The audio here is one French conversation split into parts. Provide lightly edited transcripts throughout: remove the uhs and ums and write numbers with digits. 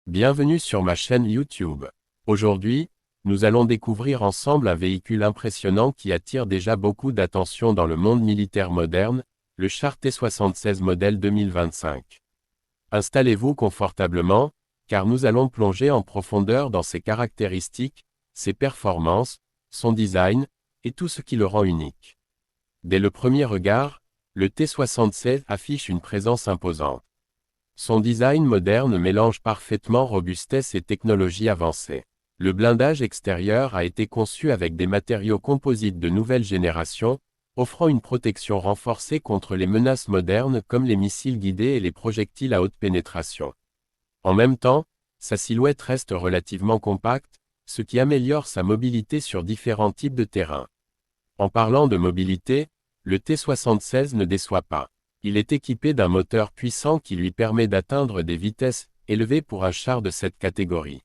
Bienvenue sur ma chaîne YouTube. Aujourd'hui, nous allons découvrir ensemble un véhicule impressionnant qui attire déjà beaucoup d'attention dans le monde militaire moderne, le char T-76 modèle 2025. Installez-vous confortablement, car nous allons plonger en profondeur dans ses caractéristiques, ses performances, son design, et tout ce qui le rend unique. Dès le premier regard, le T-76 affiche une présence imposante. Son design moderne mélange parfaitement robustesse et technologie avancée. Le blindage extérieur a été conçu avec des matériaux composites de nouvelle génération, offrant une protection renforcée contre les menaces modernes comme les missiles guidés et les projectiles à haute pénétration. En même temps, sa silhouette reste relativement compacte, ce qui améliore sa mobilité sur différents types de terrains. En parlant de mobilité, le T-76 ne déçoit pas. Il est équipé d'un moteur puissant qui lui permet d'atteindre des vitesses élevées pour un char de cette catégorie.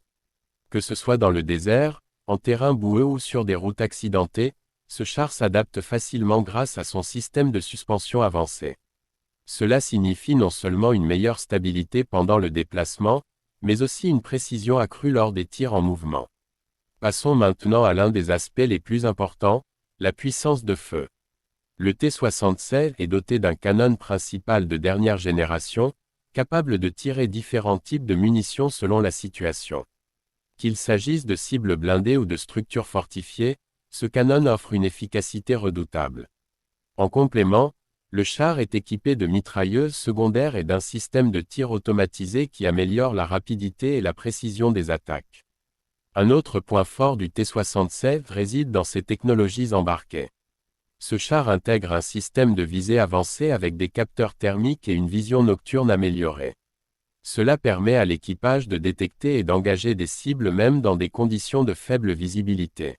Que ce soit dans le désert, en terrain boueux ou sur des routes accidentées, ce char s'adapte facilement grâce à son système de suspension avancé. Cela signifie non seulement une meilleure stabilité pendant le déplacement, mais aussi une précision accrue lors des tirs en mouvement. Passons maintenant à l'un des aspects les plus importants, la puissance de feu. Le T-76 est doté d'un canon principal de dernière génération, capable de tirer différents types de munitions selon la situation. Qu'il s'agisse de cibles blindées ou de structures fortifiées, ce canon offre une efficacité redoutable. En complément, le char est équipé de mitrailleuses secondaires et d'un système de tir automatisé qui améliore la rapidité et la précision des attaques. Un autre point fort du T-76 réside dans ses technologies embarquées. Ce char intègre un système de visée avancé avec des capteurs thermiques et une vision nocturne améliorée. Cela permet à l'équipage de détecter et d'engager des cibles même dans des conditions de faible visibilité.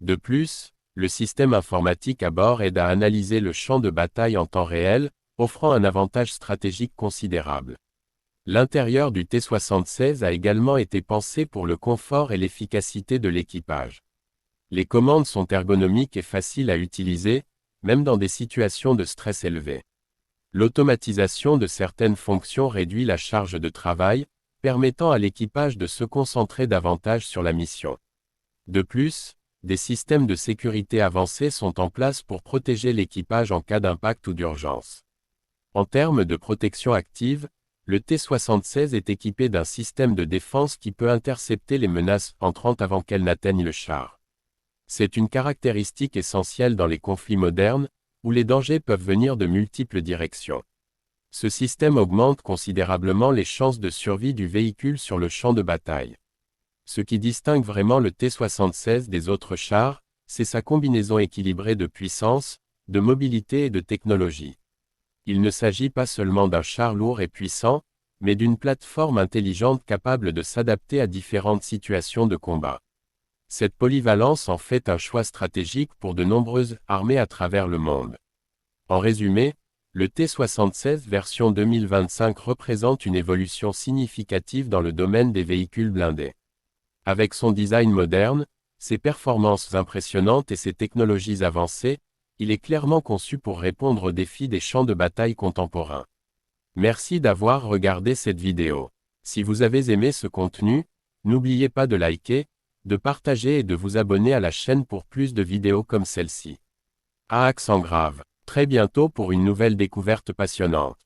De plus, le système informatique à bord aide à analyser le champ de bataille en temps réel, offrant un avantage stratégique considérable. L'intérieur du T-76 a également été pensé pour le confort et l'efficacité de l'équipage. Les commandes sont ergonomiques et faciles à utiliser, même dans des situations de stress élevé. L'automatisation de certaines fonctions réduit la charge de travail, permettant à l'équipage de se concentrer davantage sur la mission. De plus, des systèmes de sécurité avancés sont en place pour protéger l'équipage en cas d'impact ou d'urgence. En termes de protection active, le T-76 est équipé d'un système de défense qui peut intercepter les menaces entrant avant qu'elles n'atteignent le char. C'est une caractéristique essentielle dans les conflits modernes, où les dangers peuvent venir de multiples directions. Ce système augmente considérablement les chances de survie du véhicule sur le champ de bataille. Ce qui distingue vraiment le T-76 des autres chars, c'est sa combinaison équilibrée de puissance, de mobilité et de technologie. Il ne s'agit pas seulement d'un char lourd et puissant, mais d'une plateforme intelligente capable de s'adapter à différentes situations de combat. Cette polyvalence en fait un choix stratégique pour de nombreuses armées à travers le monde. En résumé, le T-76 version 2025 représente une évolution significative dans le domaine des véhicules blindés. Avec son design moderne, ses performances impressionnantes et ses technologies avancées, il est clairement conçu pour répondre aux défis des champs de bataille contemporains. Merci d'avoir regardé cette vidéo. Si vous avez aimé ce contenu, n'oubliez pas de liker, de partager et de vous abonner à la chaîne pour plus de vidéos comme celle-ci. À accent grave. Très bientôt pour une nouvelle découverte passionnante.